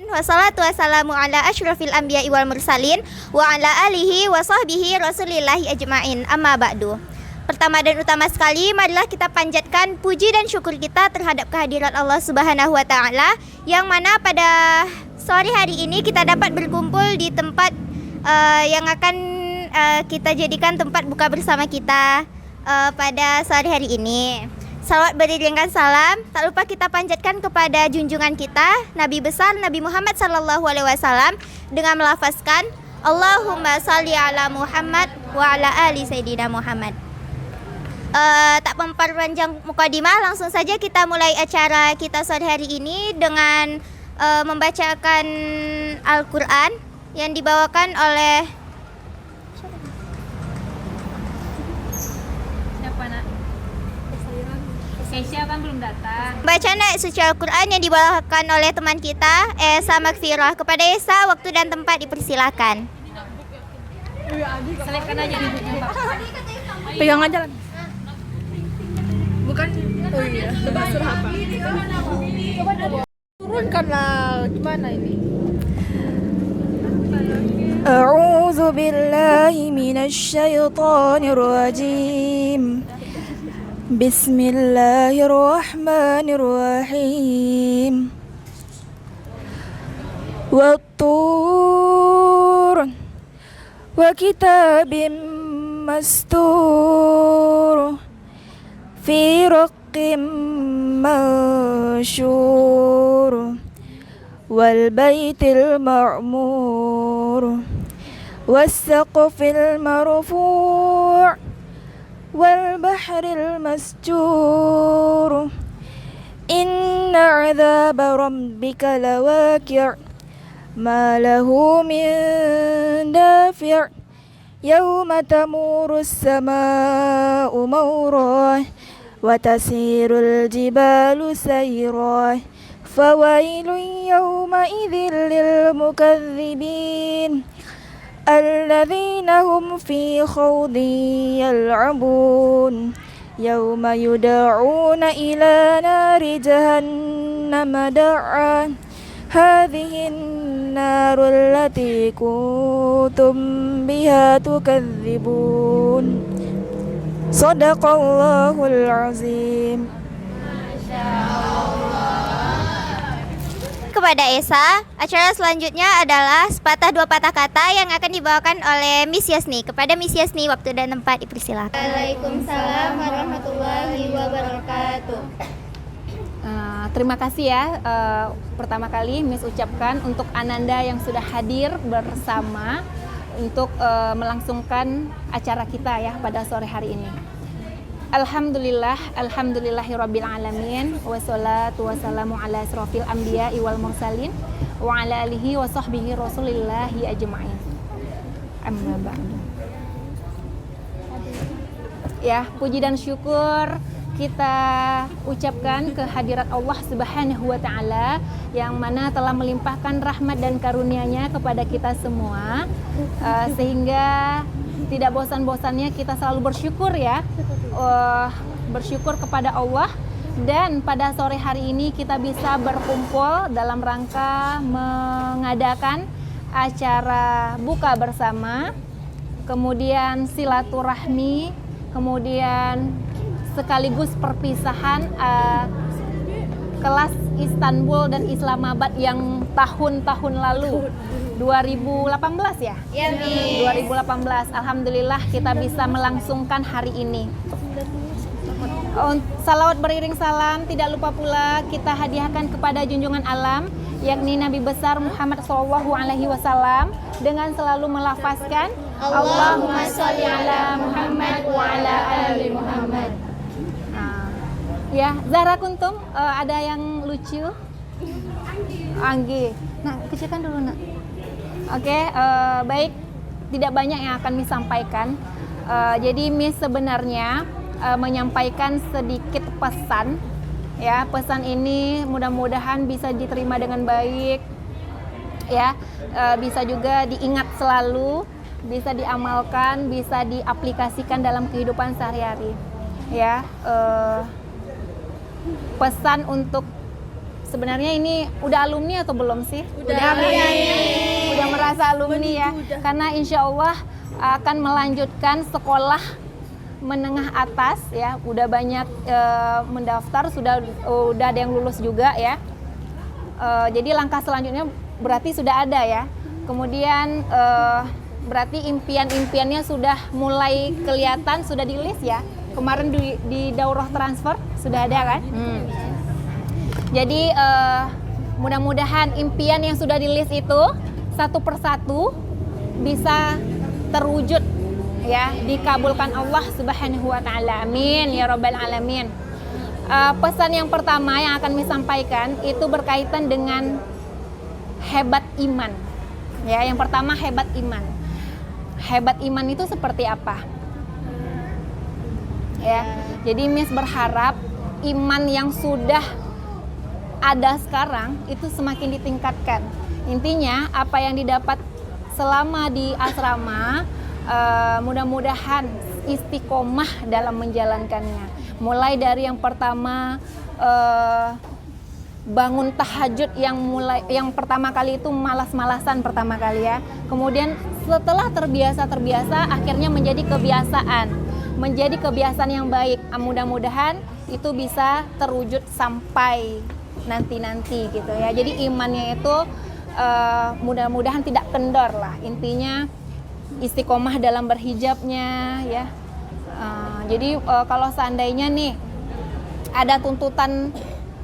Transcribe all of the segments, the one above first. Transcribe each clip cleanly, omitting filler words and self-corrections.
Wassalatu wassalamu ala asyrafil anbiya'i wal mursalin wa ala alihi wa sahbihi rasulillahi ajma'in. Amma ba'du. Pertama dan utama sekali, marilah kita panjatkan puji dan syukur kita terhadap kehadirat Allah Subhanahu wa taala yang mana pada sore hari ini kita dapat berkumpul di tempat yang akan kita jadikan tempat buka bersama kita pada sore hari ini. Salawat beriringkan salam, tak lupa kita panjatkan kepada junjungan kita, Nabi besar Nabi Muhammad sallallahu alaihi wasallam dengan melafazkan Allahumma salli ala Muhammad wa ala ali sayyidina Muhammad. Tak memperpanjang mukadimah, langsung saja kita mulai acara kita sore hari ini dengan membacakan Al-Quran yang dibawakan oleh siapa nak? Keisha kan belum datang. Bacaan ayat suci Al-Quran yang dibawakan oleh teman kita Esa Magfirah. Kepada Esa, waktu dan tempat dipersilakan. Selipkan aja duduknya Pak. Pegang aja lah. Bukan. Oh iya. Surah apa? Turunkanlah. Gimana ini? A'udzu billahi minasy syaithanir rajim. Bismillahirrahmanirrahim. Wat-tur wa kitabim mastur fi raqqim manshur wal baitil ma'mur was saqfil marfu' والبحر المسجور إن عذاب ربك لواقع ما له من دافع يوم تمور السماء مورا وتسير الجبال سيرا فويل يومئذ للمكذبين الذين هم في خوض يلعبون يوم يدعون إلى نار جهنم دعا هذه النار التي كنتم بها تكذبون صدق الله العظيم. Kepada Esa, acara selanjutnya adalah sepatah dua patah kata yang akan dibawakan oleh Miss Yasni. Kepada Miss Yasni, waktu dan tempat dipersilakan. Waalaikumsalam warahmatullahi wabarakatuh. Terima kasih ya. Pertama kali Miss ucapkan untuk Ananda yang sudah hadir bersama untuk melangsungkan acara kita ya pada sore hari ini. Alhamdulillahirabbil alamin wassalatu wassalamu ala asrofil anbiya'i wal mursalin wa ala alihi wa sahbihi rasulillahi ajma'in. Amma ba'du. Ya, puji dan syukur kita ucapkan kehadirat Allah Subhanahu wa taala yang mana telah melimpahkan rahmat dan karunia-Nya kepada kita semua, sehingga tidak bosan-bosannya kita selalu bersyukur ya, bersyukur kepada Allah. Dan pada sore hari ini kita bisa berkumpul dalam rangka mengadakan acara buka bersama, kemudian silaturahmi, kemudian sekaligus perpisahan kelas Istanbul dan Islamabad yang tahun-tahun lalu 2018 ya? Ya, 2018. Alhamdulillah kita bisa melangsungkan hari ini. Salawat beriring salam, tidak lupa pula kita hadiahkan kepada junjungan alam, yakni Nabi besar Muhammad SAW, dengan selalu melafazkan Allahumma sholli ala Muhammad wa ala ali Muhammad. Ya, Zahra Kuntum, ada yang lucu? Anggi. Nah, kecilkan dulu nak. Oke, baik, tidak banyak yang akan Miss sampaikan. Jadi Miss sebenarnya menyampaikan sedikit pesan. Ya, pesan ini mudah-mudahan bisa diterima dengan baik. Ya, bisa juga diingat selalu, bisa diamalkan, bisa diaplikasikan dalam kehidupan sehari-hari. Ya, pesan untuk sebenarnya ini udah alumni atau belum sih? Udah merasa alumni ya. Karena insya Allah akan melanjutkan sekolah menengah atas ya. Udah banyak mendaftar, udah ada yang lulus juga ya. Jadi langkah selanjutnya berarti sudah ada ya. Kemudian berarti impian-impiannya sudah mulai kelihatan, sudah di list ya. Kemarin di daurah transfer sudah ada kan? Jadi mudah-mudahan impian yang sudah di list itu satu persatu bisa terwujud ya, dikabulkan Allah Subhanahu wa taala. Amin ya rabbal alamin. Pesan yang pertama yang akan disampaikan itu berkaitan dengan hebat iman. Ya, yang pertama hebat iman. Hebat iman itu seperti apa? Ya. Jadi Miss berharap iman yang sudah ada sekarang itu semakin ditingkatkan. Intinya apa yang didapat selama di asrama mudah-mudahan istiqomah dalam menjalankannya. Mulai dari yang pertama bangun tahajud yang pertama kali itu malas-malasan pertama kali ya. Kemudian setelah terbiasa akhirnya menjadi kebiasaan yang baik. Mudah-mudahan itu bisa terwujud sampai nanti gitu ya. Jadi imannya itu mudah-mudahan tidak kendor lah. Intinya istiqomah dalam berhijabnya ya. Jadi kalau seandainya nih ada tuntutan,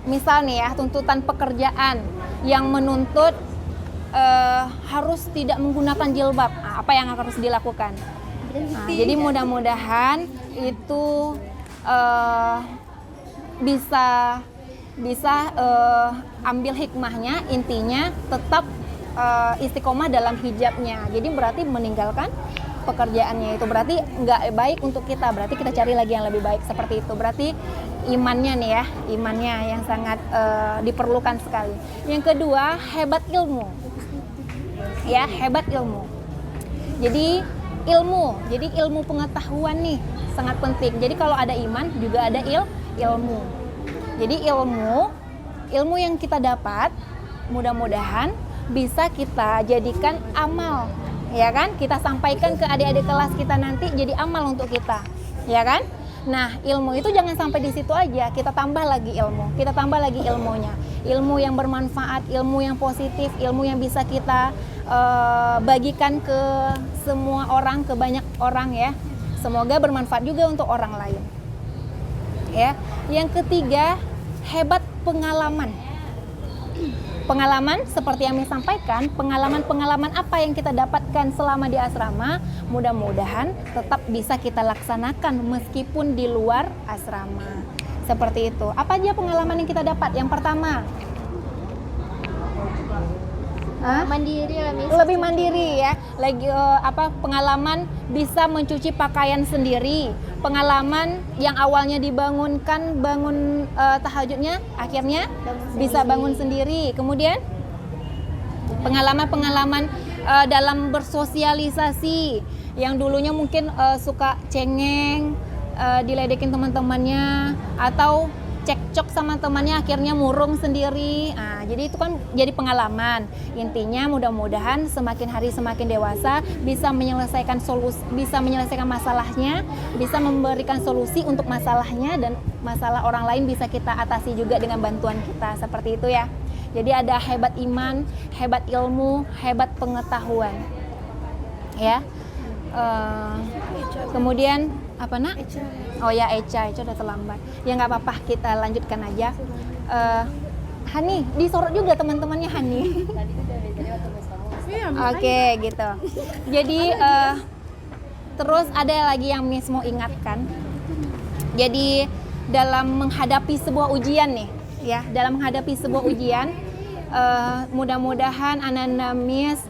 misal nih ya, tuntutan pekerjaan yang menuntut harus tidak menggunakan jilbab, apa yang harus dilakukan? Jadi mudah-mudahan itu bisa ambil hikmahnya, intinya tetap istiqomah dalam hijabnya. Jadi berarti meninggalkan pekerjaannya itu berarti nggak baik untuk kita, berarti kita cari lagi yang lebih baik, seperti itu. Berarti imannya nih ya, imannya yang sangat diperlukan sekali. Yang kedua, hebat ilmu ya, hebat ilmu. Jadi ilmu pengetahuan nih sangat penting. Jadi kalau ada iman juga ada ilmu. Jadi ilmu yang kita dapat mudah-mudahan bisa kita jadikan amal, ya kan? Kita sampaikan ke adik-adik kelas kita nanti jadi amal untuk kita, ya kan? Nah, ilmu itu jangan sampai di situ aja, kita tambah lagi ilmu, kita tambah lagi ilmunya. Ilmu yang bermanfaat, ilmu yang positif, ilmu yang bisa kita bagikan ke semua orang, ke banyak orang ya. Semoga bermanfaat juga untuk orang lain. Ya. Yang ketiga, hebat pengalaman. Pengalaman seperti yang saya sampaikan, pengalaman apa yang kita dapatkan selama di asrama, mudah-mudahan tetap bisa kita laksanakan meskipun di luar asrama. Seperti itu. Apa aja pengalaman yang kita dapat? Yang pertama, Mandiri lah, Miss. lebih mandiri ya. Lagi pengalaman bisa mencuci pakaian sendiri. Pengalaman yang awalnya bangun tahajudnya akhirnya bisa bangun sendiri. Kemudian pengalaman dalam bersosialisasi yang dulunya mungkin suka cengeng, diledekin teman-temannya atau cekcok sama temannya akhirnya murung sendiri. Nah, jadi itu kan jadi pengalaman. Intinya mudah-mudahan semakin hari semakin dewasa bisa menyelesaikan masalahnya, bisa memberikan solusi untuk masalahnya, dan masalah orang lain bisa kita atasi juga dengan bantuan kita, seperti itu ya. Jadi ada hebat iman, hebat ilmu, hebat pengetahuan. Ya. Kemudian apa nak? Oh ya, Eca udah terlambat. Ya nggak apa-apa, kita lanjutkan aja. Hani, disorot juga teman-temannya Hani. Oke, gitu. Jadi terus ada lagi yang Miss mau ingatkan. Jadi dalam menghadapi sebuah ujian nih, ya, dalam menghadapi sebuah ujian, mudah-mudahan anak-anak Miss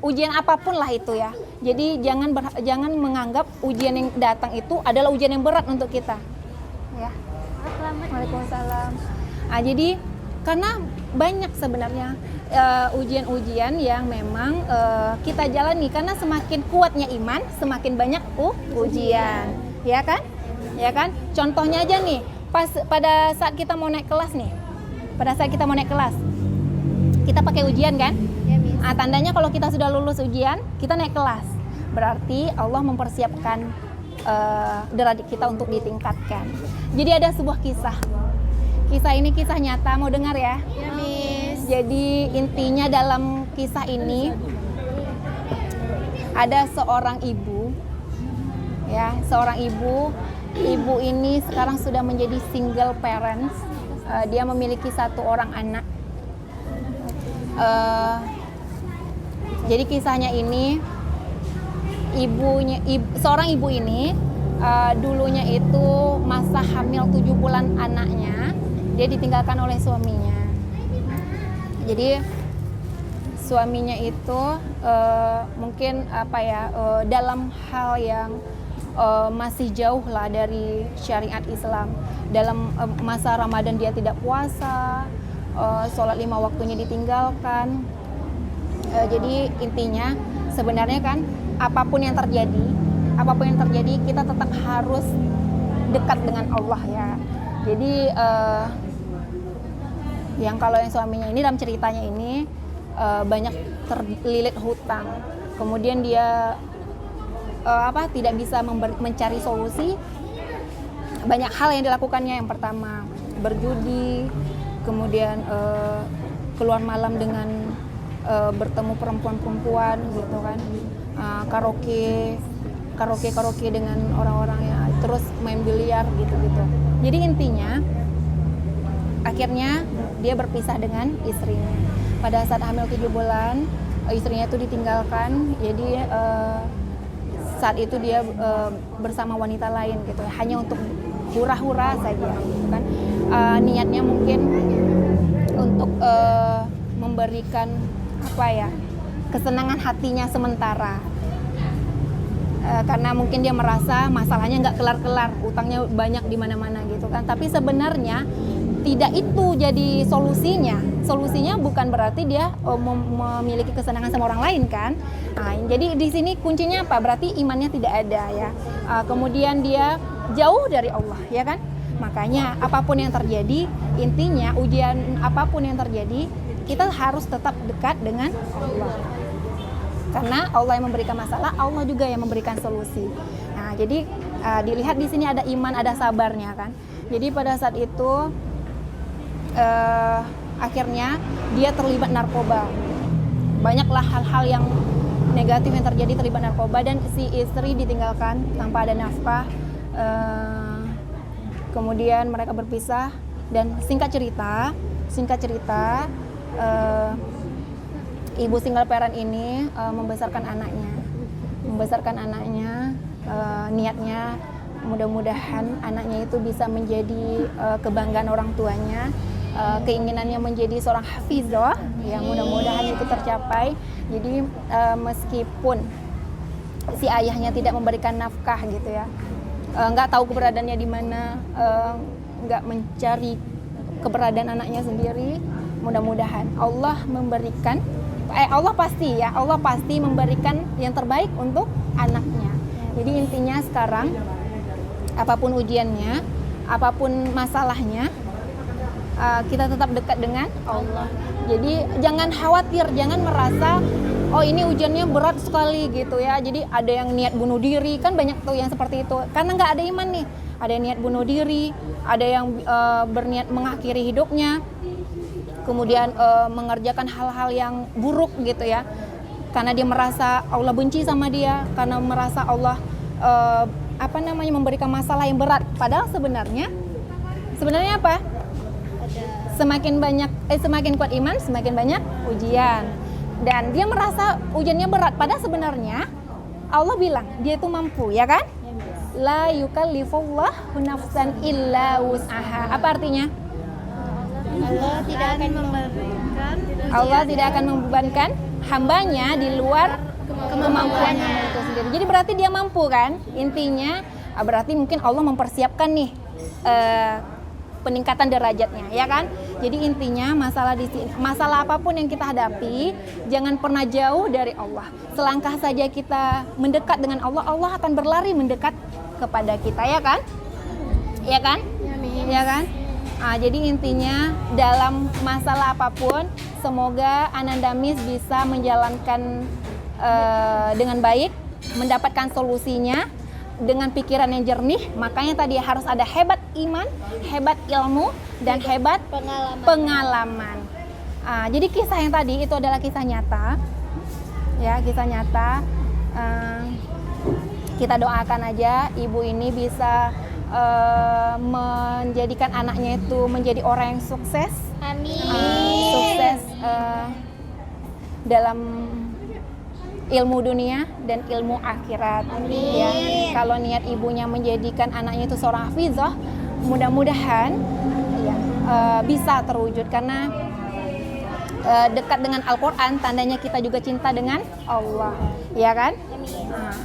ujian apapun lah itu ya. Jadi jangan menganggap ujian yang datang itu adalah ujian yang berat untuk kita. Ya. Waalaikumsalam. Nah, jadi karena banyak sebenarnya ujian-ujian yang memang kita jalani, karena semakin kuatnya iman, semakin banyak ujian. Ya kan? Ya kan? Contohnya aja nih, pada saat kita mau naik kelas nih, kita pakai ujian kan? Ya, Miss. Tandanya kalau kita sudah lulus ujian, kita naik kelas. Berarti Allah mempersiapkan derajat kita untuk ditingkatkan. Jadi ada sebuah kisah. Kisah ini kisah nyata, mau dengar ya? Ya, Miss. Jadi intinya dalam kisah ini ada seorang ibu, ya, seorang ibu. Ibu ini sekarang sudah menjadi single parents. Dia memiliki 1 orang anak. Jadi kisahnya ini seorang ibu ini dulunya itu masa hamil 7 bulan anaknya, dia ditinggalkan oleh suaminya. Jadi suaminya itu mungkin dalam hal yang masih jauh lah dari syariat Islam. Dalam masa Ramadan dia tidak puasa, sholat 5 waktunya ditinggalkan. Jadi intinya sebenarnya kan apapun yang terjadi kita tetap harus dekat dengan Allah ya. Jadi kalau yang suaminya ini dalam ceritanya ini banyak terlilit hutang, kemudian dia tidak bisa mencari solusi. Banyak hal yang dilakukannya. Yang pertama berjudi, kemudian keluar malam dengan bertemu perempuan-perempuan gitu kan, karaoke dengan orang-orang ya, terus main biliar gitu-gitu. Jadi intinya akhirnya dia berpisah dengan istrinya. Pada saat hamil 7 bulan istrinya itu ditinggalkan. Jadi saat itu dia bersama wanita lain gitu, hanya untuk hura-hura saja gitu kan. Niatnya mungkin untuk memberikan kesenangan hatinya sementara, karena mungkin dia merasa masalahnya nggak kelar-kelar, utangnya banyak di mana-mana gitu kan. Tapi sebenarnya tidak itu jadi solusinya. Solusinya bukan berarti dia memiliki kesenangan sama orang lain kan. Jadi di sini kuncinya apa? Berarti imannya tidak ada ya. Kemudian dia jauh dari Allah ya kan. Makanya apapun yang terjadi, intinya ujian apapun yang terjadi, kita harus tetap dekat dengan Allah. Karena Allah yang memberikan masalah, Allah juga yang memberikan solusi. Nah, jadi dilihat di sini ada iman, ada sabarnya kan. Jadi pada saat itu akhirnya dia terlibat narkoba. Banyaklah hal-hal yang negatif yang terjadi, terlibat narkoba, dan si istri ditinggalkan tanpa ada nafkah. Kemudian mereka berpisah, dan singkat cerita ibu single parent ini membesarkan anaknya. Niatnya mudah-mudahan anaknya itu bisa menjadi kebanggaan orang tuanya. Keinginannya menjadi seorang hafizah, yang mudah-mudahan itu tercapai. Jadi meskipun si ayahnya tidak memberikan nafkah gitu ya, nggak tahu keberadaannya di mana, nggak mencari keberadaan anaknya sendiri, mudah-mudahan Allah memberikan, Allah pasti memberikan yang terbaik untuk anaknya. Jadi intinya sekarang apapun ujiannya, apapun masalahnya, kita tetap dekat dengan Allah. Jadi jangan khawatir, jangan merasa oh ini ujiannya berat sekali gitu ya. Jadi ada yang niat bunuh diri, kan banyak tuh yang seperti itu. Karena nggak ada iman nih. Ada yang niat bunuh diri, ada yang berniat mengakhiri hidupnya, kemudian mengerjakan hal-hal yang buruk gitu ya. Karena dia merasa Allah benci sama dia, karena merasa Allah memberikan masalah yang berat. Padahal sebenarnya apa? Semakin kuat iman, semakin banyak ujian. Dan dia merasa ujiannya berat, padahal sebenarnya Allah bilang dia itu mampu, ya kan? La yukallifullahu nafsan illa wus'aha. Apa artinya? Allah tidak akan membebankan hambanya di luar kemampuannya itu sendiri. Jadi berarti dia mampu kan? Intinya berarti mungkin Allah mempersiapkan nih peningkatan derajatnya, ya kan? Jadi intinya masalah apapun yang kita hadapi, jangan pernah jauh dari Allah. Selangkah saja kita mendekat dengan Allah, Allah akan berlari mendekat kepada kita, ya kan? Ya kan? ya kan? Jadi intinya dalam masalah apapun, semoga Ananda Miss bisa menjalankan dengan baik, mendapatkan solusinya dengan pikiran yang jernih. Makanya tadi harus ada hebat iman, hebat ilmu, dan hebat pengalaman. Jadi kisah yang tadi itu adalah kisah nyata, ya, kisah nyata. Kita doakan aja ibu ini bisa menjadikan anaknya itu menjadi orang yang sukses. Amin. Sukses dalam ilmu dunia dan ilmu akhirat. Amin. Ya, kalau niat ibunya menjadikan anaknya itu seorang hafizah, mudah-mudahan ya, bisa terwujud karena dekat dengan Al-Quran tandanya kita juga cinta dengan Allah, ya kan?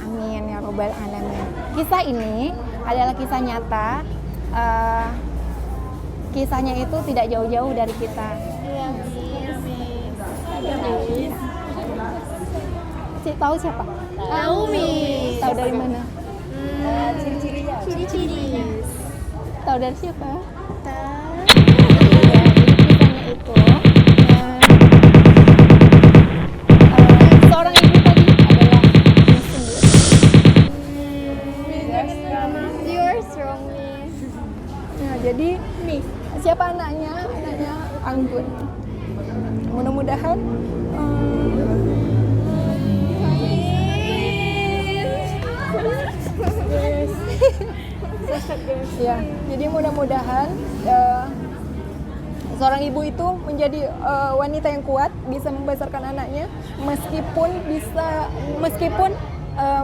Amin ya robbal alamin. Kisah ini adalah kisah nyata. Kisahnya itu tidak jauh-jauh dari kita. Tahu siapa? Tahu, Miss. Tahu dari mana? Ciri-ciri. Tahu dari siapa? Tahu. Ya, jadi kisahnya itu seorang ibu tadi adalah Miss sendiri. You're strong, Miss. Ya, jadi siapa anaknya? Anaknya Anggun. Mudah-mudahan ya, jadi mudah-mudahan seorang ibu itu menjadi wanita yang kuat, bisa membesarkan anaknya meskipun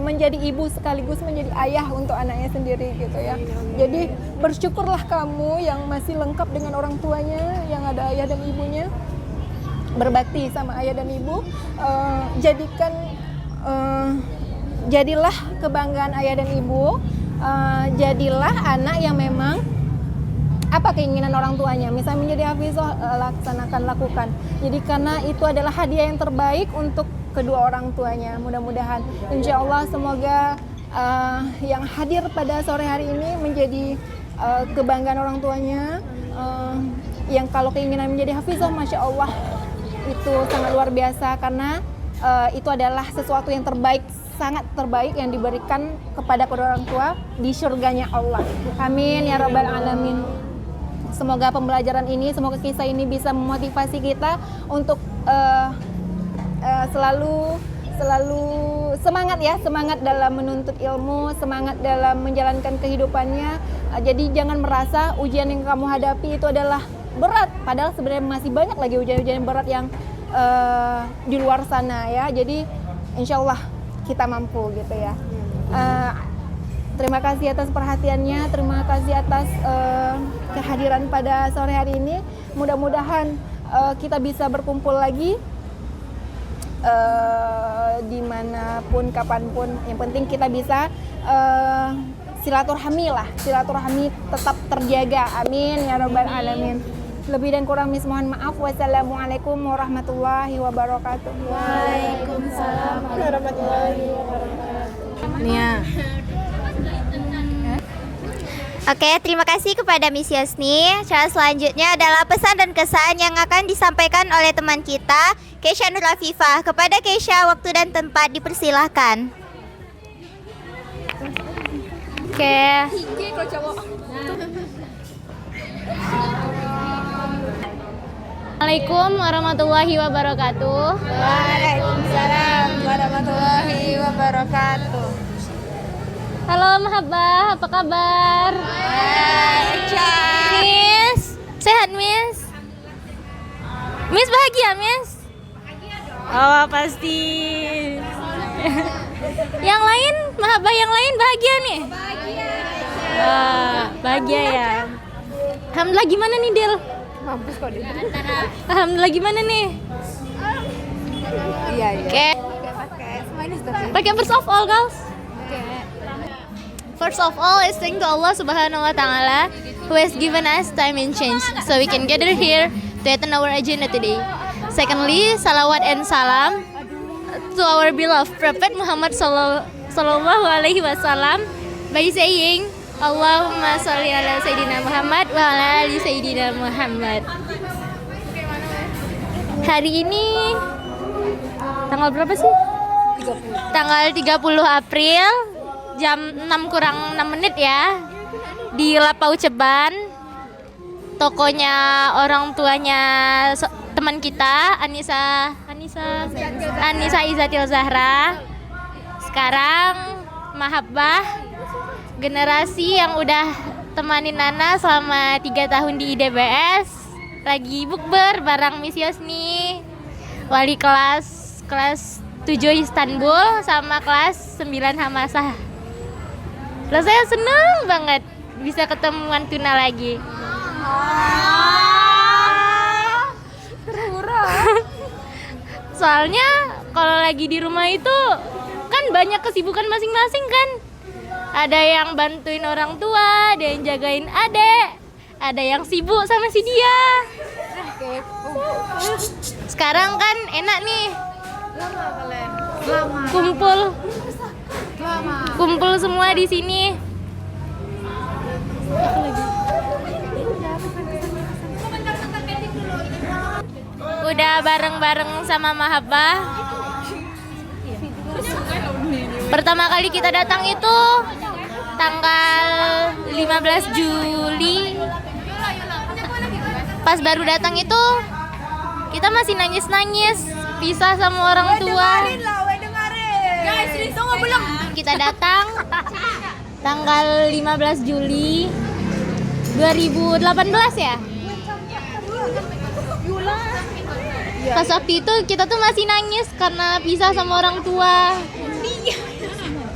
menjadi ibu sekaligus menjadi ayah untuk anaknya sendiri gitu ya. Jadi bersyukurlah kamu yang masih lengkap dengan orang tuanya, yang ada ayah dan ibunya, berbakti sama ayah dan ibu. Jadilah kebanggaan ayah dan ibu. Jadilah anak yang memang apa keinginan orang tuanya, misalnya menjadi hafizah, lakukan. Jadi karena itu adalah hadiah yang terbaik untuk kedua orang tuanya. Mudah-mudahan insya Allah semoga yang hadir pada sore hari ini menjadi kebanggaan orang tuanya, yang kalau keinginan menjadi hafizah, masya Allah itu sangat luar biasa karena itu adalah sesuatu yang terbaik, sangat terbaik yang diberikan kepada kedua orang tua di surganya Allah. Amin ya rabbal alamin. Semoga pembelajaran ini, semoga kisah ini bisa memotivasi kita untuk selalu semangat ya, semangat dalam menuntut ilmu, semangat dalam menjalankan kehidupannya. Jadi jangan merasa ujian yang kamu hadapi itu adalah berat, padahal sebenarnya masih banyak lagi ujian-ujian berat yang di luar sana ya. Jadi insya Allah kita mampu gitu ya. Terima kasih atas perhatiannya, terima kasih atas kehadiran pada sore hari ini. Mudah-mudahan kita bisa berkumpul lagi dimanapun, kapanpun. Yang penting kita bisa silaturahmi tetap terjaga. Amin ya rabbal alamin. Lebih dan kurang mohon maaf. Wassalamualaikum warahmatullahi wabarakatuh. Waalaikumsalam warahmatullahi wabarakatuh. Nia. Oke, terima kasih kepada Miss Yasni. Cara selanjutnya adalah pesan dan kesan yang akan disampaikan oleh teman kita, Keisha Nur Afifah. Kepada Keisha, waktu dan tempat dipersilahkan. Oke. Assalamualaikum warahmatullahi wabarakatuh. Waalaikumsalam warahmatullahi wabarakatuh. Halo Mahabbah, apa kabar? Miss, sehat Miss? Miss bahagia Miss? Oh pasti. Yang lain, Mahabbah yang lain bahagia nih? Bahagia ya. Alhamdulillah gimana nih Del? Mampus kok dia. Alhamdulillah gimana nih? Iya. Oke. Pakai first of all guys. First of all, is thank to Allah Subhanahu wa Ta'ala who has given us time and chance so we can gather here to attend our agenda today. Secondly, salawat and salam to our beloved Prophet Muhammad Sallallahu Alaihi Wasallam by saying, Allahumma sholli ala Sayyidina Muhammad wa ala ali Sayyidina Muhammad. Hari ini tanggal berapa sih? 30. Tanggal 30 April jam 6 kurang 6 menit ya. Di Lapau Ceban. Tokonya orang tuanya teman kita Anissa Izatil Zahra. Sekarang Mahabbah, generasi yang udah temanin Nana selama 3 tahun di IDBS, lagi bukber bareng Miss Yosni, wali kelas 7 Istanbul sama kelas 9 Hamasah. Rasanya seneng banget bisa ketemuan Tuna lagi. Soalnya kalau lagi di rumah itu kan banyak kesibukan masing-masing kan. Ada yang bantuin orang tua, ada yang jagain adek, ada yang sibuk sama si dia. Sekarang kan enak nih, kumpul semua di sini. Udah bareng-bareng sama Mahabbah. Pertama kali kita datang itu tanggal 15 Juli. Pas baru datang itu kita masih nangis-nangis pisah sama orang tua. Kita datang tanggal 15 Juli 2018 ya. Pas waktu itu kita tuh masih nangis karena pisah sama orang tua.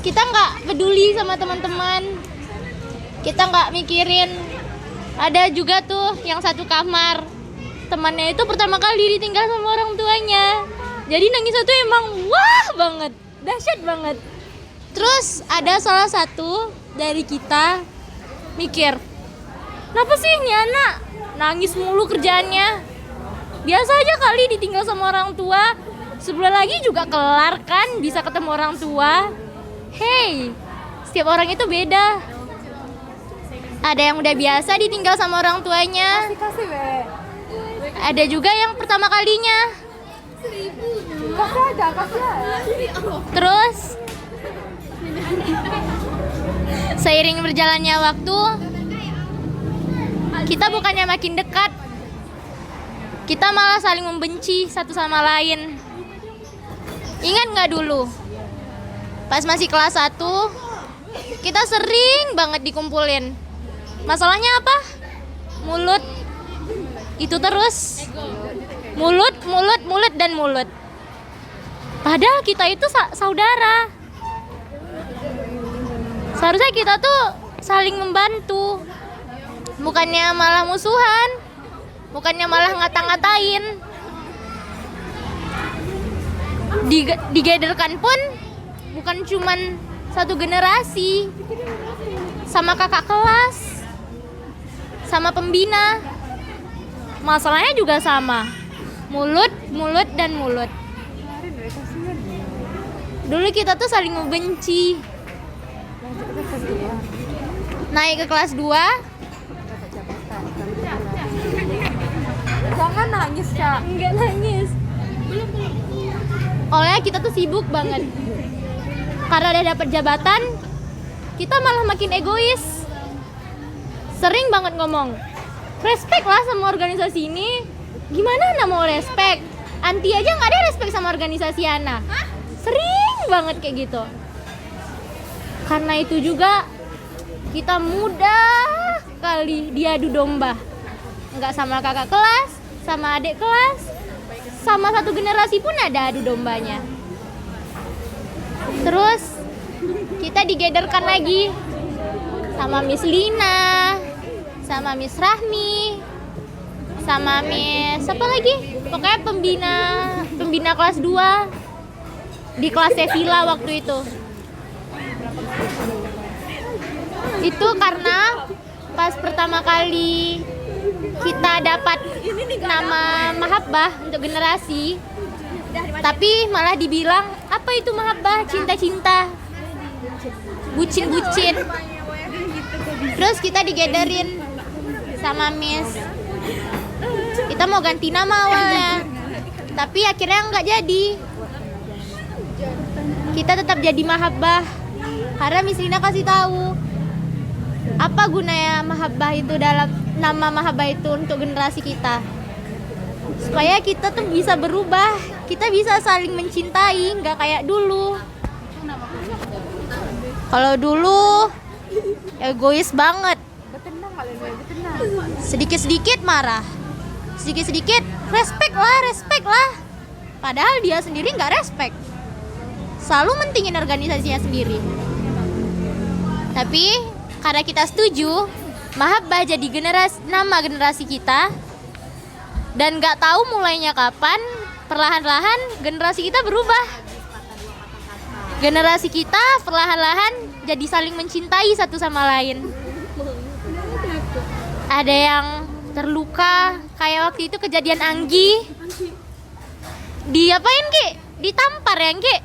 Kita nggak peduli sama teman-teman, kita nggak mikirin. Ada juga tuh yang satu kamar, temannya itu pertama kali ditinggal sama orang tuanya. Jadi nangisnya tuh emang wah banget, dahsyat banget. Terus ada salah satu dari kita mikir, kenapa sih ini anak nangis mulu kerjaannya? Biasa aja kali ditinggal sama orang tua, sebulan lagi juga kelar kan, bisa ketemu orang tua. Hey, setiap orang itu beda. Ada yang udah biasa ditinggal sama orang tuanya. Ada juga yang pertama kalinya. Terus seiring berjalannya waktu, kita bukannya makin dekat, kita malah saling membenci satu sama lain. Ingat nggak dulu? Pas masih kelas 1, kita sering banget dikumpulin. Masalahnya apa? Mulut. Itu terus. Mulut, dan mulut. Padahal kita itu saudara. Seharusnya kita tuh saling membantu. Bukannya malah musuhan. Bukannya malah ngata-ngatain. Digederkan pun bukan cuman satu generasi, sama kakak kelas, sama pembina. Masalahnya juga sama, mulut, dan mulut. Dulu kita tuh saling membenci. Naik ke kelas 2, Jangan nangis, Kak. enggak nangis. Oleh kita tuh sibuk banget. Karena udah dapet jabatan, kita malah makin egois. Sering banget ngomong, respect lah sama organisasi ini. Gimana Ana mau respect? Anti aja gak ada respect sama organisasi Ana. Sering banget kayak gitu. Karena itu juga kita mudah kali diadu domba. Nggak sama kakak kelas, sama adik kelas, sama satu generasi pun ada adu dombanya. Terus kita digederkan lagi sama Miss Lina, sama Miss Rahmi, sama Miss apa lagi? Pokoknya pembina kelas 2 di kelas Sevilla waktu itu. Itu karena pas pertama kali kita dapat nama Mahabbah untuk generasi, tapi malah dibilang apa itu Mahabbah, cinta-cinta, bucin-bucin. Terus kita digederin sama Miss. Kita mau ganti nama awalnya, tapi akhirnya nggak jadi. Kita tetap jadi Mahabbah karena Miss Rina kasih tahu apa gunanya Mahabbah itu, dalam nama Mahabbah itu untuk generasi kita, supaya kita tuh bisa berubah, kita bisa saling mencintai, nggak kayak dulu. Kalau dulu egois banget, sedikit-sedikit marah, sedikit-sedikit respect lah. Padahal dia sendiri nggak respect, selalu mentingin organisasinya sendiri. Tapi karena kita setuju Mahabbah jadi nama generasi kita, dan nggak tahu mulainya kapan, perlahan-lahan generasi kita berubah. Generasi kita perlahan-lahan jadi saling mencintai satu sama lain. Ada yang terluka, kayak waktu itu kejadian Anggi. Diapain Ki? Ditampar ya Ki?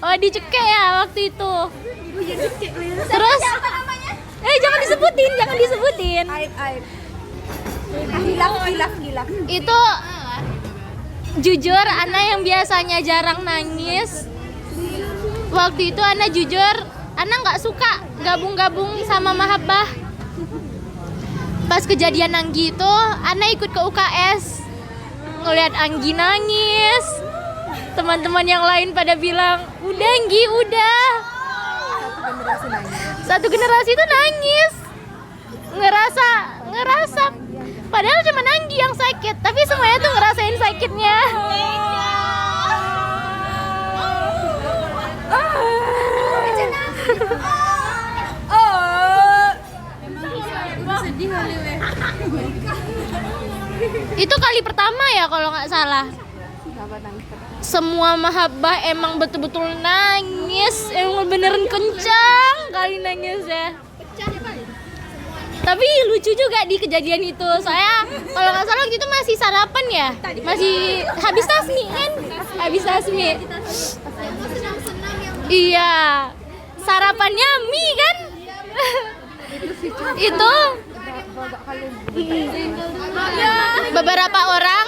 Oh dicekek ya waktu itu. Terus jangan disebutin. Gilaf. Itu jujur Ana yang biasanya jarang nangis. Waktu itu Ana jujur, Ana nggak suka gabung-gabung sama Mahabbah. Pas kejadian Anggi itu, Ana ikut ke UKS, ngeliat Anggi nangis. Teman-teman yang lain pada bilang, udah Anggi, udah. Satu generasi itu nangis, ngerasa. Padahal cuma Anggi yang sakit, tapi semuanya tuh ngerasain sakitnya. Itu kali pertama ya kalau nggak salah. Semua Mahabbah emang betul-betul nangis, emang beneran kencang kali nangisnya. Tapi lucu juga di kejadian itu. Saya kalau nggak salah itu masih sarapan ya, masih habis tasmi kan, habis tasmi. Iya, sarapannya mie kan. Itu beberapa orang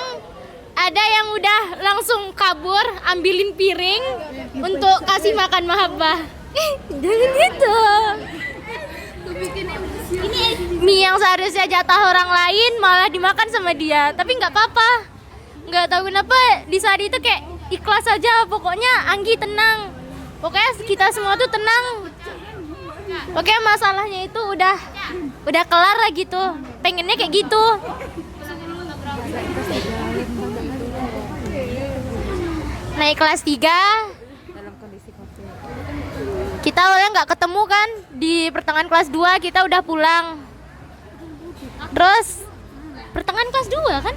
ada yang udah langsung kabur ambilin piring untuk kasih makan Mahabbah. Jangan gitu. Ini mie yang seharusnya jatah orang lain malah dimakan sama dia, tapi nggak apa-apa. Nggak tahu kenapa di saat itu kayak ikhlas aja. Pokoknya Anggi tenang, pokoknya kita semua tuh tenang. Pokoknya masalahnya itu udah kelar lah gitu. Pengennya kayak gitu. Naik kelas 3, kita awalnya nggak ketemu kan. Di pertengahan kelas 2 kita udah pulang. Terus pertengahan kelas 2 kan?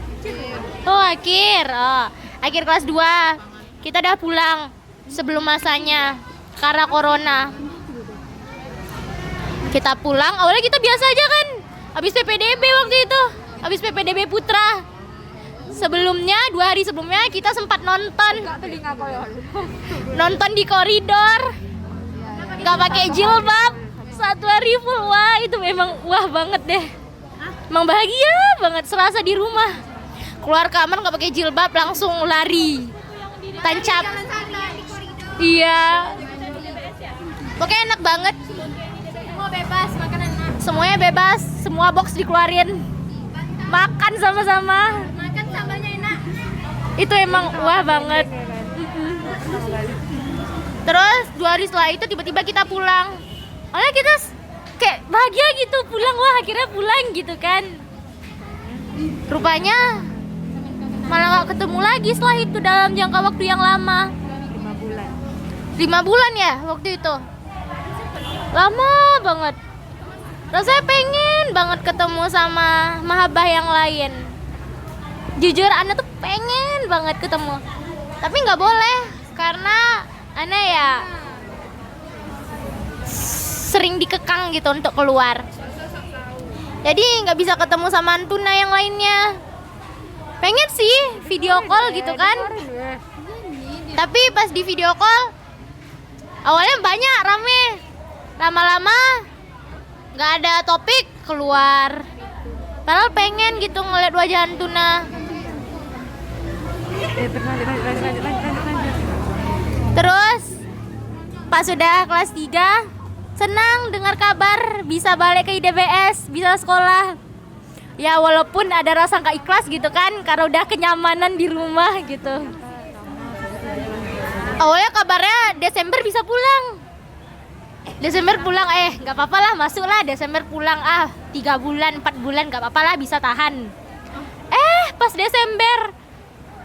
Akhir kelas 2 kita udah pulang sebelum masanya karena corona. Kita pulang, awalnya kita biasa aja kan. Habis PPDB waktu itu, habis PPDB Putra. Sebelumnya, 2 hari sebelumnya kita sempat nonton di koridor, nggak pakai jilbab, 1 hari full. Wah, itu memang wah banget deh. Emang bahagia banget, serasa di rumah. Keluar kamar nggak pakai jilbab, langsung lari, tancap. Iya, pokoknya enak banget. Semua bebas, makanan semuanya bebas, semua box dikeluarin, makan sama-sama. Makan sambalnya enak. Itu emang wah banget. Terus 2 hari setelah itu tiba-tiba kita pulang. Oleh kita kayak bahagia gitu pulang, wah akhirnya pulang gitu kan. Rupanya malah gak ketemu lagi setelah itu dalam jangka waktu yang lama. 5 bulan ya waktu itu. Lama banget. Rasanya pengen banget ketemu sama Mahabbah yang lain. Jujur Ana tuh pengen banget ketemu, tapi nggak boleh karena Ana ya sering dikekang gitu untuk keluar. Jadi nggak bisa ketemu sama Antuna yang lainnya. Pengen sih video call gitu kan, tapi pas di video call Awalnya banyak rame, lama-lama nggak ada topik keluar. Padahal pengen gitu ngeliat wajah Antuna. Terus pas sudah kelas 3 senang dengar kabar bisa balik ke IDBS, bisa sekolah. Ya walaupun ada rasa nggak ikhlas gitu kan, karena udah kenyamanan di rumah gitu. Awalnya kabarnya Desember bisa pulang. Desember pulang, nggak apa-apa lah, masuklah Desember pulang. 3 bulan, 4 bulan nggak apa-apa lah, bisa tahan. Pas Desember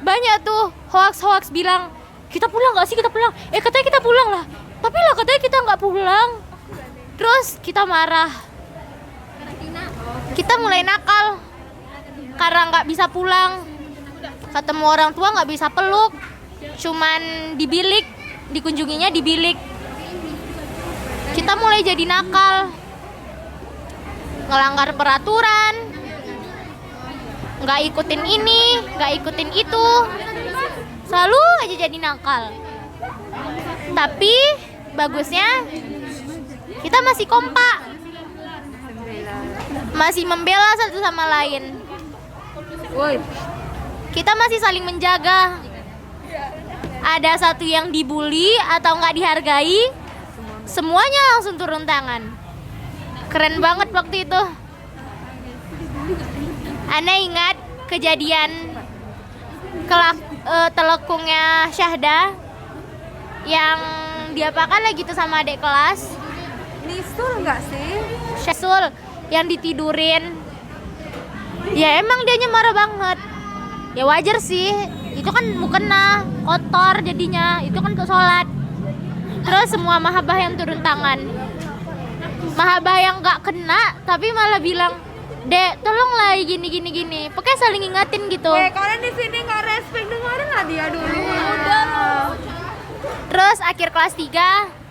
banyak tuh hoax bilang, kita pulang nggak sih, kita pulang. Katanya kita pulang lah, tapi lah katanya kita nggak pulang. Terus kita marah, kita mulai nakal karena nggak bisa pulang, ketemu orang tua nggak bisa peluk, cuman di bilik, dikunjunginya di bilik. Kita mulai jadi nakal, ngelanggar peraturan, nggak ikutin ini, nggak ikutin itu, selalu aja jadi nakal. Tapi bagusnya kita masih kompak, masih membela satu sama lain. Kita masih saling menjaga. Ada satu yang dibully atau nggak dihargai, semuanya langsung turun tangan. Keren banget waktu itu. Ana ingat kejadian telekungnya Syahda yang diapakan lagi tuh sama adik kelas. Nisul nggak sih? Syahsul yang ditidurin. Ya emang dianya marah banget. Ya wajar sih, itu kan mukena kotor jadinya, itu kan untuk sholat. Terus semua mahabah yang turun tangan. Mahabah yang nggak kena tapi malah bilang, "Dek, tolonglah gini. Pokoknya saling ingatin gitu. Kalian di sini nggak respect, dengerin lah dia dulu. Udah. Terus akhir kelas 3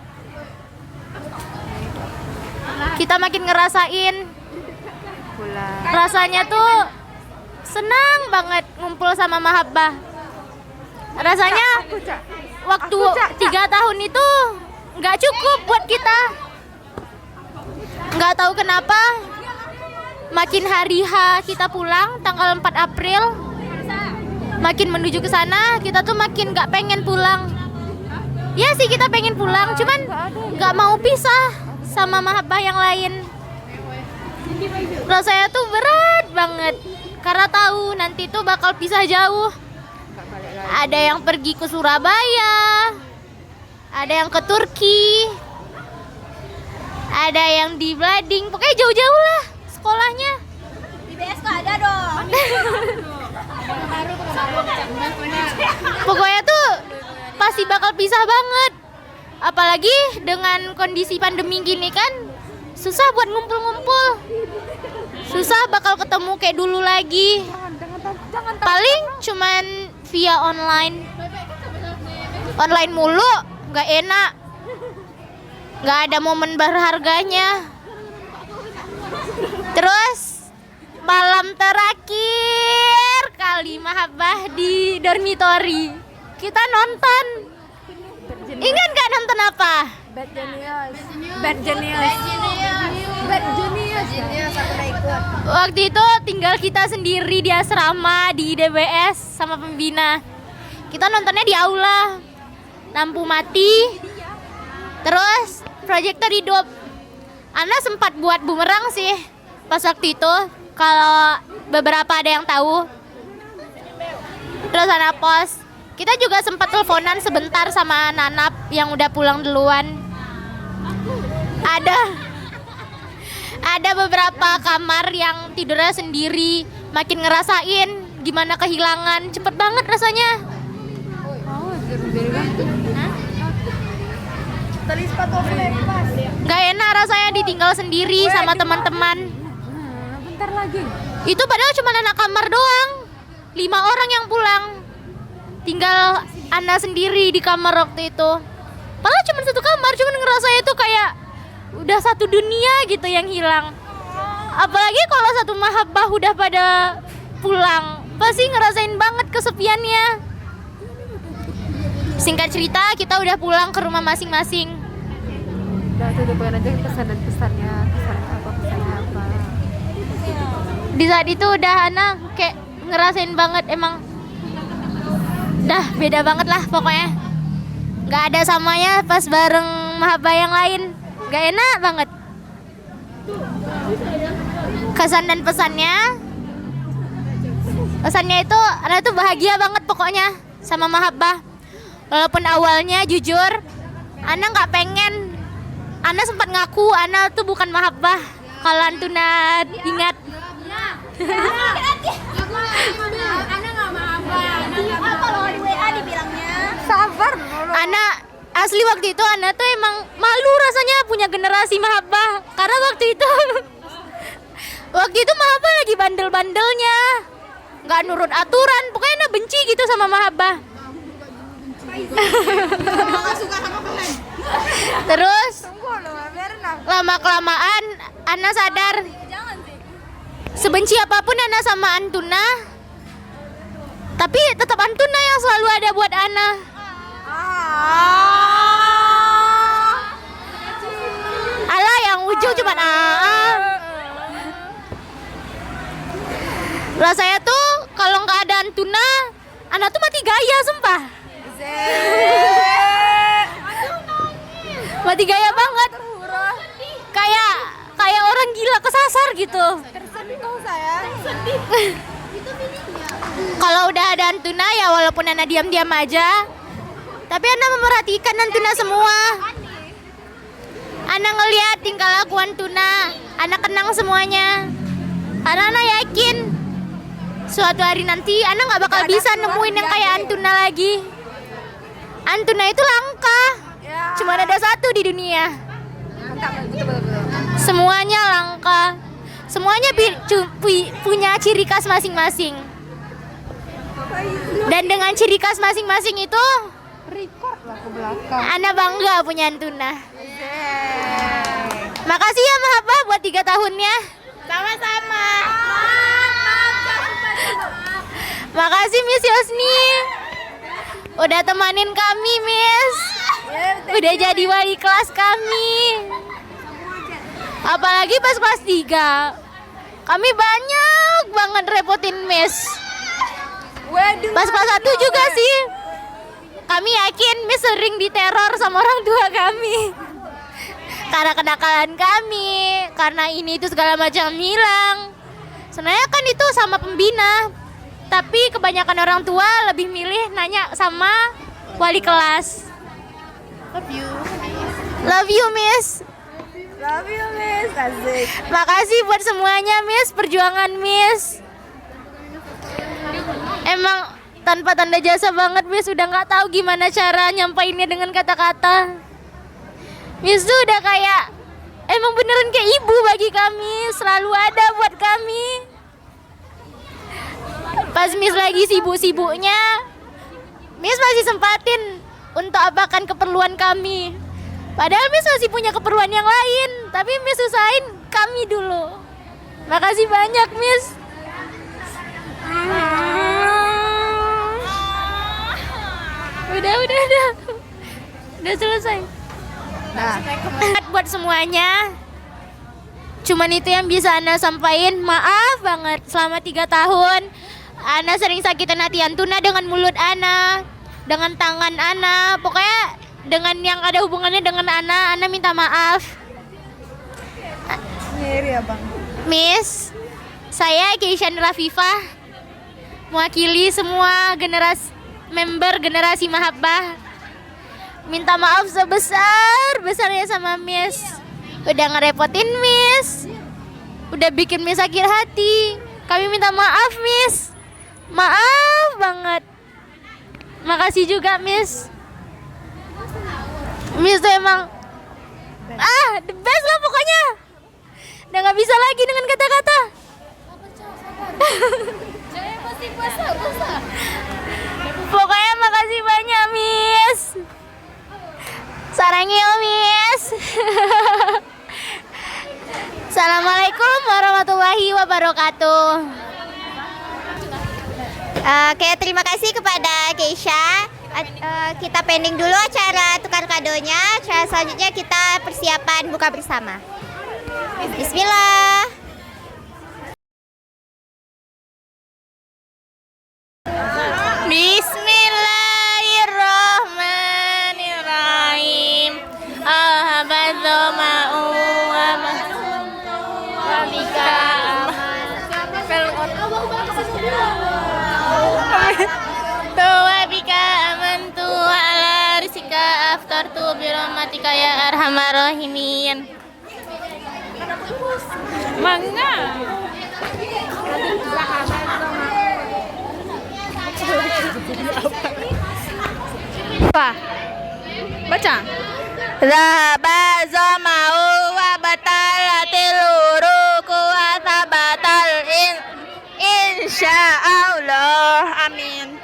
kita makin ngerasain rasanya tuh senang banget ngumpul sama mahabbah. Rasanya waktu 3 tahun itu nggak cukup buat kita. Nggak tahu kenapa makin hari H kita pulang tanggal 4 April, makin menuju ke sana kita tuh makin nggak pengen pulang. Ya sih kita pengen pulang, cuman nggak mau pisah sama mahabbah yang lain. Rasanya tuh berat banget karena tahu nanti tuh bakal pisah jauh. Ada yang pergi ke Surabaya, ada yang ke Turki, ada yang di Blading, pokoknya jauh-jauh lah sekolahnya. IBS kok ada dong. Pokoknya tuh pasti bakal pisah banget. Apalagi dengan kondisi pandemi gini kan, susah buat ngumpul-ngumpul. Susah bakal ketemu kayak dulu lagi. Paling cuman via online. Online mulu, nggak enak. Nggak ada momen berharganya. Terus malam terakhir kali mahabbah di dormitory, kita nonton. Ingat nggak nonton apa? Bad Genius. Aku udah ikut. Waktu itu tinggal kita sendiri di asrama di DBS sama pembina. Kita nontonnya di aula, lampu mati, terus proyektor hidup. Ana sempat buat bumerang sih pas waktu itu, kalau beberapa ada yang tahu. Terus Ana post. Kita juga sempat teleponan sebentar sama Nanap yang udah pulang duluan. Ada beberapa kamar yang tidurnya sendiri, makin ngerasain gimana kehilangan, cepet banget rasanya. Gak enak rasanya ditinggal sendiri sama teman-teman. Bentar lagi. Itu padahal cuma anak kamar doang, 5 orang yang pulang. Tinggal Ana sendiri di kamar waktu itu. Padahal cuma satu kamar, cuma ngerasa itu kayak udah satu dunia gitu yang hilang. Apalagi kalau satu mahabbah udah pada pulang, pasti ngerasain banget kesepiannya. Singkat cerita, kita udah pulang ke rumah masing-masing. Udah tutupin aja pesan dan pesannya apa. Di saat itu udah Ana kayak ngerasain banget emang dah beda banget lah pokoknya. Nggak ada samanya pas bareng mahabbah yang lain. Nggak enak banget. Kesan dan pesannya itu Ana tuh bahagia banget pokoknya sama mahabbah. Walaupun awalnya jujur Ana nggak pengen. Ana sempat ngaku Ana tuh bukan mahabbah. Kalau Antuna ingat. Sabar. Ana asli waktu itu Ana tuh emang malu rasanya punya generasi mahabbah. Karena waktu itu mahabbah lagi bandel-bandelnya, nggak nurut aturan. Pokoknya Ana benci gitu sama mahabbah. Terus lama kelamaan Ana sadar sebenci apapun Ana sama Antuna, tapi tetap Antuna yang selalu ada buat Ana. Alah yang ujung cuma rasanya tuh kalau nggak ada Antuna Ana tuh mati gaya sumpah. Mati gaya banget. Kayak orang gila kesasar gitu. Tersentuh saya. Kalau udah ada Antuna ya walaupun Ana diam-diam aja, tapi Ana memerhatikan Antuna semua. Ana ngeliat tingkah laku Antuna, Ana kenang semuanya. Karena Ana yakin suatu hari nanti Ana nggak bakal bisa nemuin yang kayak Antuna lagi. Antuna itu langka, cuma ada satu di dunia. Semuanya langka, semuanya punya ciri khas masing-masing. Dan dengan ciri khas masing-masing itu, Ana bangga punya Antuna. Makasih ya mahabbah buat 3 tahunnya. Sama-sama. Makasih Miss Yosni. Udah temanin kami, Miss. Udah jadi wali kelas kami. Apalagi pas kelas 3. Kami banyak banget repotin Miss. Pas kelas 1 juga sih. Kami yakin Miss sering diteror sama orang tua kami. Karena kenakalan kami, karena ini itu segala macam hilang. Sebenarnya kan itu sama pembina. Tapi kebanyakan orang tua lebih milih nanya sama wali kelas. Love you, Miss. Asik. Makasih buat semuanya, Miss. Perjuangan Miss. Emang tanpa tanda jasa banget, Miss. Udah nggak tahu gimana cara nyampainnya dengan kata-kata. Miss tuh udah kayak emang beneran kayak ibu bagi kami. Selalu ada buat kami. Pas Miss lagi sibuk-sibuknya, Miss masih sempatin untuk apakan keperluan kami. Padahal Miss masih punya keperluan yang lain, tapi Miss usahain kami dulu. Makasih banyak, Miss. Udah. Udah selesai. Buat semuanya. Cuman itu yang bisa Ana sampaikan. Maaf banget selama 3 tahun Ana sering sakitin hati Antuna dengan mulut Ana, dengan tangan Ana, pokoknya dengan yang ada hubungannya dengan Ana minta maaf. Miss, saya Keishan Rafifah, mewakili semua member generasi mahabbah, minta maaf sebesar-besarnya sama Miss. Udah ngerepotin Miss, udah bikin Miss sakit hati. Kami minta maaf Miss, maaf banget. Makasih juga Miss. Miss tuh emang the best lah pokoknya. Udah gak bisa lagi dengan kata-kata. Pokoknya makasih banyak Miss. Sarangnya Miss. Assalamualaikum warahmatullahi wabarakatuh. Oke, terima kasih kepada Keisha. Kita pending dulu acara tukar kadonya. Acara selanjutnya kita persiapan buka bersama. Bismillah. Bismillahirrahmanirrahim. Alhamdulillah wa bika Tuwa bika amantu wa ala rizika aftartu birahmatika ya arhamar rahimin. Mangga. Apa? Baca. Zahaba zama'u wa batalatil uruku wa tabatal insyaallah. Amin.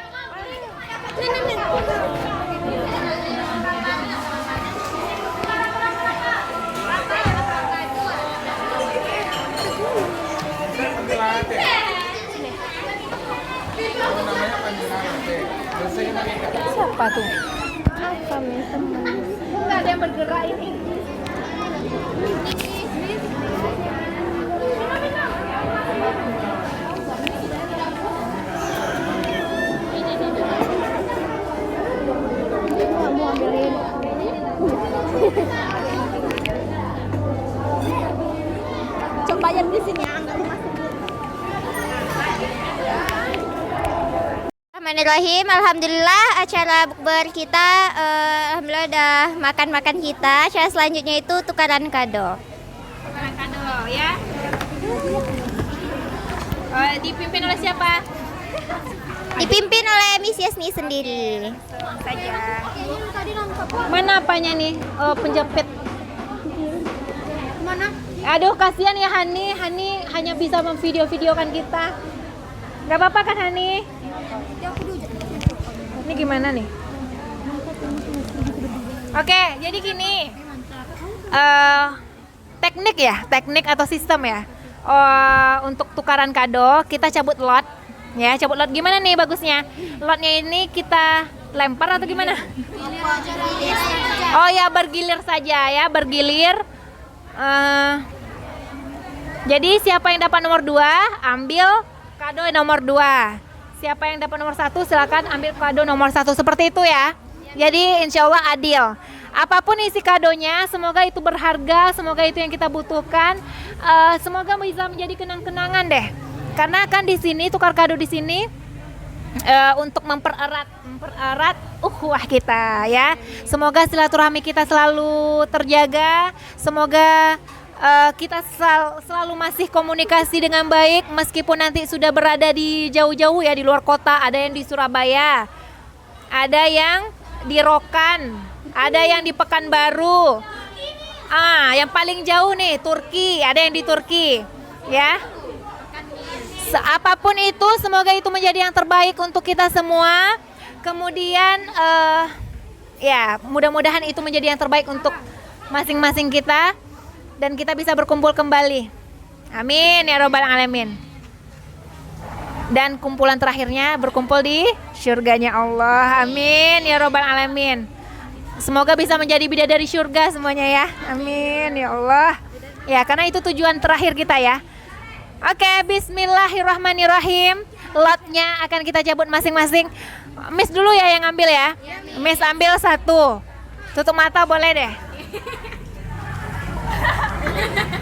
Siapa tuh? Enggak ada yang bergerak ini. Coba yang di sini ya, Bismillahirrahmanirrahim. Alhamdulillah acara bukber kita alhamdulillah udah makan-makan kita. Acara selanjutnya itu tukaran kado. Tukaran kado ya. Dipimpin oleh siapa? Dipimpin oleh Miss Yasni sendiri. Saja. Mana apanya nih? Penjepit. Mana? Aduh kasihan ya Hani. Hani hanya bisa memvideo-videokan kita. Gak apa-apa kan Hani? Ini gimana nih? Oke, jadi gini. Teknik atau sistem ya. Untuk tukaran kado kita cabut lot. Ya, cabut lot gimana nih bagusnya? Lotnya ini kita lempar atau gimana? Oh ya, bergilir saja ya, bergilir. Jadi siapa yang dapat nomor 2 ambil kado nomor 2. Siapa yang dapat nomor 1 silakan ambil kado nomor 1. Seperti itu ya. Jadi insya Allah adil. Apapun isi kadonya, semoga itu berharga, semoga itu yang kita butuhkan. Semoga bisa menjadi kenang-kenangan deh. Karena kan di sini tukar kado di sini untuk mempererat ukhuwah kita ya. Semoga silaturahmi kita selalu terjaga. Semoga kita selalu masih komunikasi dengan baik meskipun nanti sudah berada di jauh-jauh ya, di luar kota. Ada yang di Surabaya, ada yang di Rokan, ada yang di Pekanbaru. Yang paling jauh nih Turki, ada yang di Turki ya. Apapun itu semoga itu menjadi yang terbaik untuk kita semua. Kemudian ya mudah-mudahan itu menjadi yang terbaik untuk masing-masing kita dan kita bisa berkumpul kembali. Amin ya robbal alamin. Dan kumpulan terakhirnya berkumpul di syurganya Allah. Amin ya robbal alamin. Semoga bisa menjadi bidadari syurga semuanya ya. Amin ya Allah. Ya, karena itu tujuan terakhir kita ya. Oke, bismillahirrahmanirrahim. Lotnya akan kita cabut masing-masing. Miss dulu ya yang ambil ya. Miss ambil 1. Tutup mata boleh deh.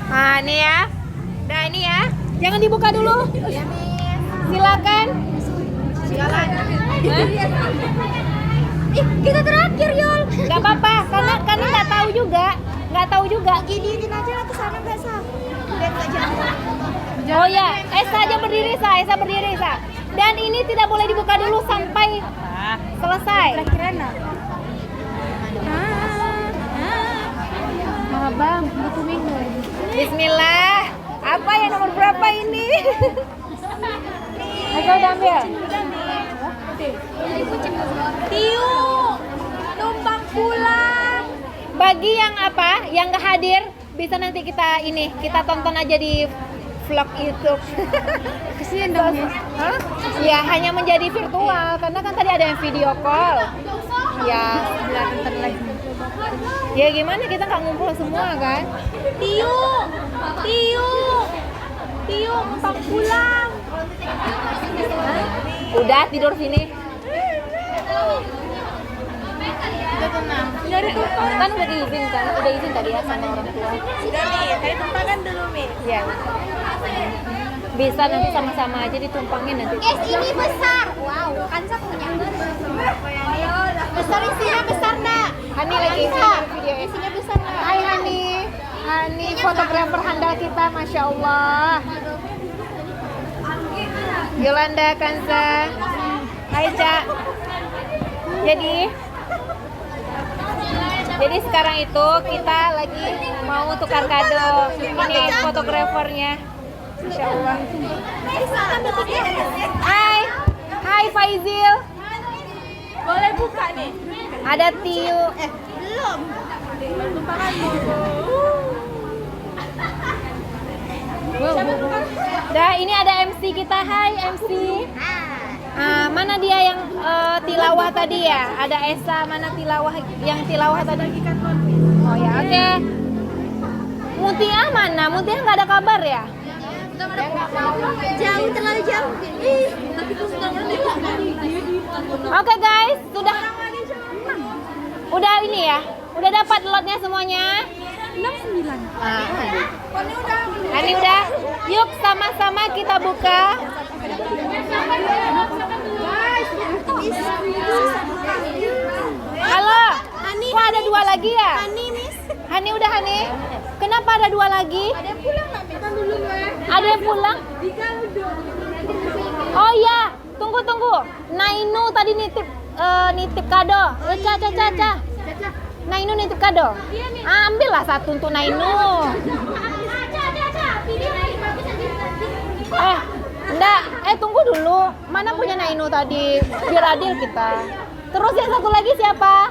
Nah ini ya. Nah ini ya. Jangan dibuka dulu. Silakan. Kita terakhir Yul. Gak apa-apa karena nggak tahu juga. Giniin aja lah ke sana biasa. Oh ya, Esa aja berdiri Esa berdiri Sa. Dan ini tidak boleh dibuka dulu sampai selesai. Bang, Bismillah. Apa yang nomor berapa ini? Ayo udah ambil. Tiu, numpang pulang. Bagi yang apa, yang nggak hadir, bisa nanti kita tonton aja di vlog YouTube. Kesian dong. Hah? Ya hanya menjadi virtual karena kan tadi ada yang video call. Ya, Bentar lagi. ya gimana kita nggak ngumpul semua kan? Tiu, numpang pulang. Udah tidur sini. Kan udah izin tadi ya sama orang tua. Sudah nih, tadi tumpangkan dulu Mi. Iya. Bisa nanti sama-sama aja ditumpangin nanti. Guys, ini besar. Wow, Kansa punya. Besar isinya besar nak. Hani lagi video Isinya besar nak. Hai Hani. Hani fotografer handal kita, Masya Allah. Yolanda, Kansa. Hai Cak. Jadi sekarang itu kita lagi mau tukar kado. Ini fotografernya. Masya Allah. Hai Faizil. Boleh buka nih. Ada Tiu. Belum. Dah, ini ada MC kita. Hai MC. Mana dia yang tilawah tadi ya? Ada Esa, mana yang tilawah tadi? Oh ya, oke. Mutia mana? Mutia nggak ada kabar ya? Jauh, terlalu jauh. Oke guys, udah ini ya? Udah dapat lotnya semuanya? 69. Hani udah. Yuk sama-sama kita buka. Halo. Kok ada 2 lagi ya? Hani udah Hani. Kenapa ada 2 lagi? Ada yang pulang? Oh iya, tunggu. Nainu tadi nitip kado. Caca. Nainu nitip kado. Ambillah satu untuk Nainu. Enggak, tunggu dulu. Mana punya Nainu tadi? Biar adil kita. Terus yang satu lagi siapa?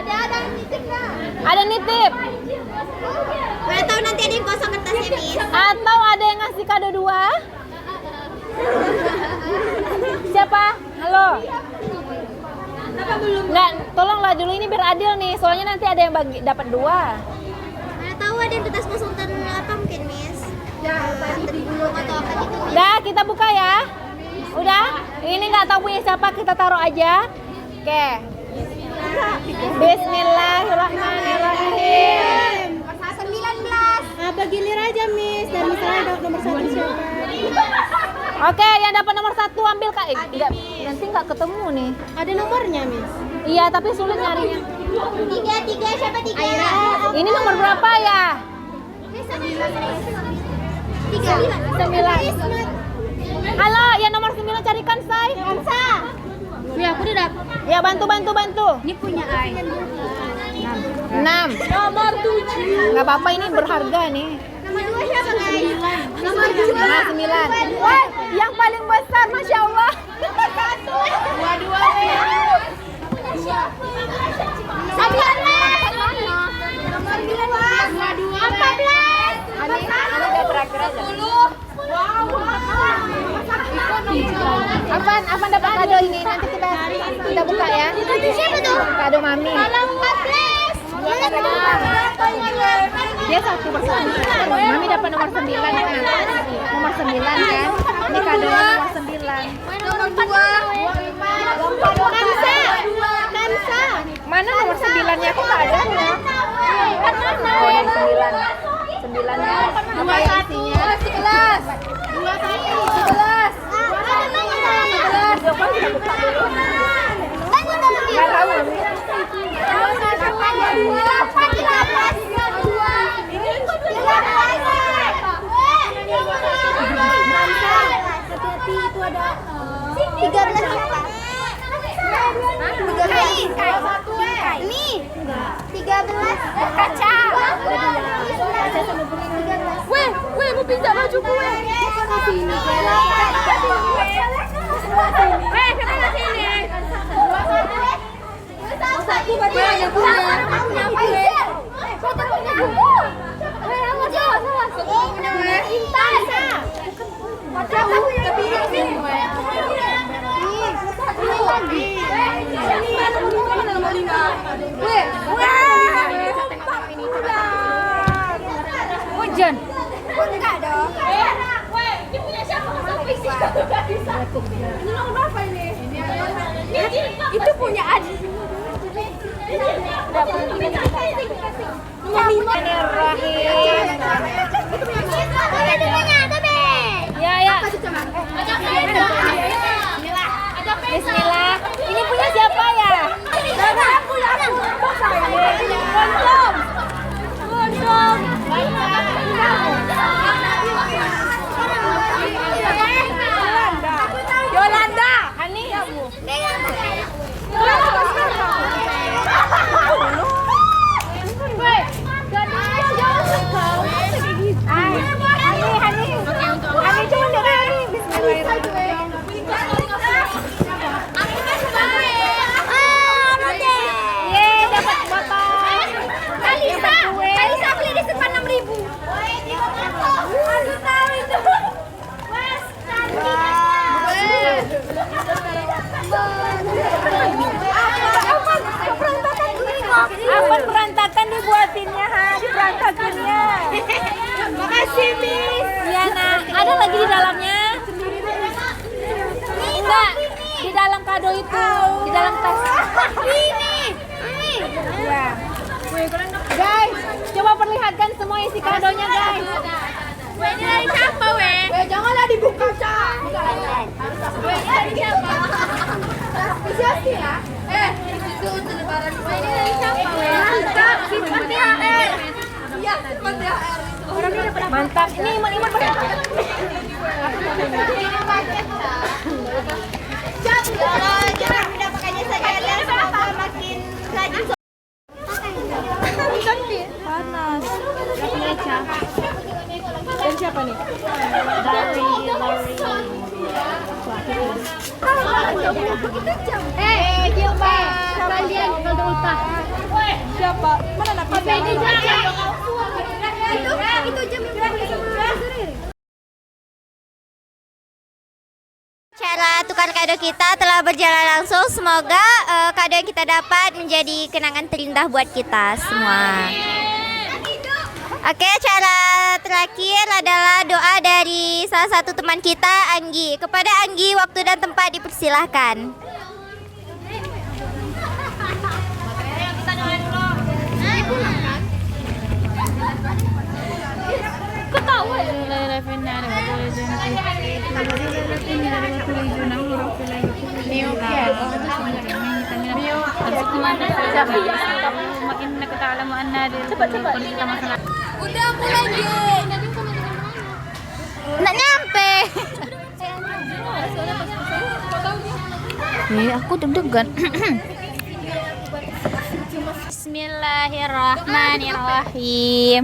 Ada nitip nak. Ada nitip. Mana tahu nanti ada yang kosong kertasnya Miss. Atau ada yang ngasih kado 2? Siapa? Halo. Enggak, tolonglah dulu ini biar adil nih. Soalnya nanti ada yang dapat 2. Mana tahu ada yang kertas kosong apa mungkin Miss. Tadi belum atau apa gitu. Udah, kita buka ya. Udah? Ini nggak tahu punya siapa, kita taruh aja. Oke. Bismillahirrahmanirrahim. 19. Bagi lir aja Miss. Dan misalnya nomor 1 siapa? Oke, yang dapat nomor 1 ambil Kak. Nanti nggak ketemu nih. Ada nomornya Miss. Iya, tapi sulit nyarinya. 3 siapa 3? Ini nomor berapa ya? 9. Halo, yang nomor 9 carikan, Say. Ya, aku udah dapet. Ya, bantu. Ini punya Ai. 6. Nomor 7. Nggak apa-apa, ini berharga nih. Nomor 2 siapa guys? Nomor 9. Wah, yang paling besar, Masya Allah. 14. Ini udah terakhir aja. 10. Apaan dapat kado ini? Nanti kita buka ya. Siapa tuh? Kado Mami. 14. Dia 1 persatu. Mami dapat nomor 9 kan? Nomor 9 kan? Ini kadonya nomor 9. Nomor 2. Kansa. Mana nomor 9-nya? Kok nggak ada ya? Oh, yang 9. 9-nya. Apa yang isinya? 11. 11. Nggak tahu. Itu ada 13 siapa? Ini 13 kaca. Weh, mau pinjam baju gue. Kita kasih ini. Satu berarti hanya punya. Intan. Itu punya Adi. Ya, ya. Bismillah. Ini punya siapa ya? Yolanda. Hani. Hani cuma dari Yeay, dapat botol. Kalisa beli di depan 6.000. Aku tahu itu. Apa berantakan dibuatinnya, ha? Diberantakannya. Makasih, Miss. Iya, nak. Ada lagi di dalamnya? Enggak. Di dalam kado itu. Di dalam tas. Ini. Iya. Guys, coba perlihatkan semua isi kadonya, guys. Ini dari siapa, weh? Janganlah dibuka, Cak. Ini dari siapa? Spesiasi ya? Itu untuk lebaran. Ini dari siapa, weh? Mantap, simpan THR. Iya, simpan THR. Mantap. Ini Iman berapa? Jangan mendapatkannya saja dan semoga makin rajin. Panas. Dan siapa nih? Coba kalian kalau ultah. Siapa? Mana nak bisa? Itu jam yang Cara tukar kado kita telah berjalan langsung. Semoga kado yang kita dapat menjadi kenangan terindah buat kita semua. Oke, cara terakhir adalah doa dari salah satu teman kita, Anggi. Kepada Anggi, waktu dan tempat dipersilahkan. Udah mulai deh. Nggak nyampe. Aku deg-degan. Bismillahirrahmanirrahim.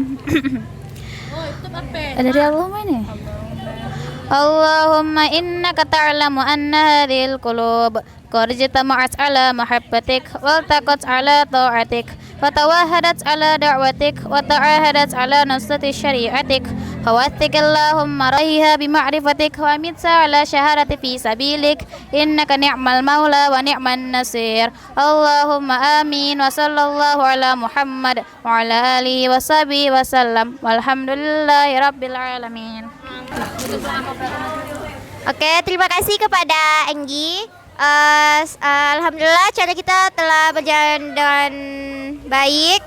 Dari Allah mana? Allahumma innaka ta'lamu anna hadhil qulub qad ijtama'at ala mahabbatik wal taqat ala ta'atik wa tawahadat ala da'watik wa ta'ahadat ala nusrati syari'atik fawaththik Allahumma rahiha bima'rifatik wa mitsa ala syahadati fi sabilik innaka ni'mal maula wa ni'man nasir. Allahumma amin wa sallallahu ala Muhammad wa ala alihi wa sahbihi wa sallam walhamdulillahi rabbil alamin. Oke, terima kasih kepada Anggi. Alhamdulillah cara kita telah berjalan dengan baik.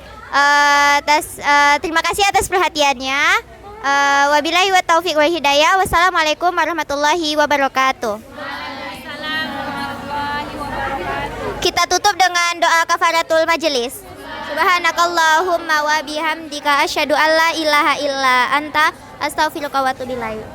Terima kasih atas perhatiannya. Wabillahi wa taufiq wal hidayah. Wassalamualaikum warahmatullahi wabarakatuh. Kita tutup dengan doa kafaratul majelis. Subhanakallahumma wa bihamdika asyhadu an la ilaha illa anta astaghfiruka wa atubu ilaik.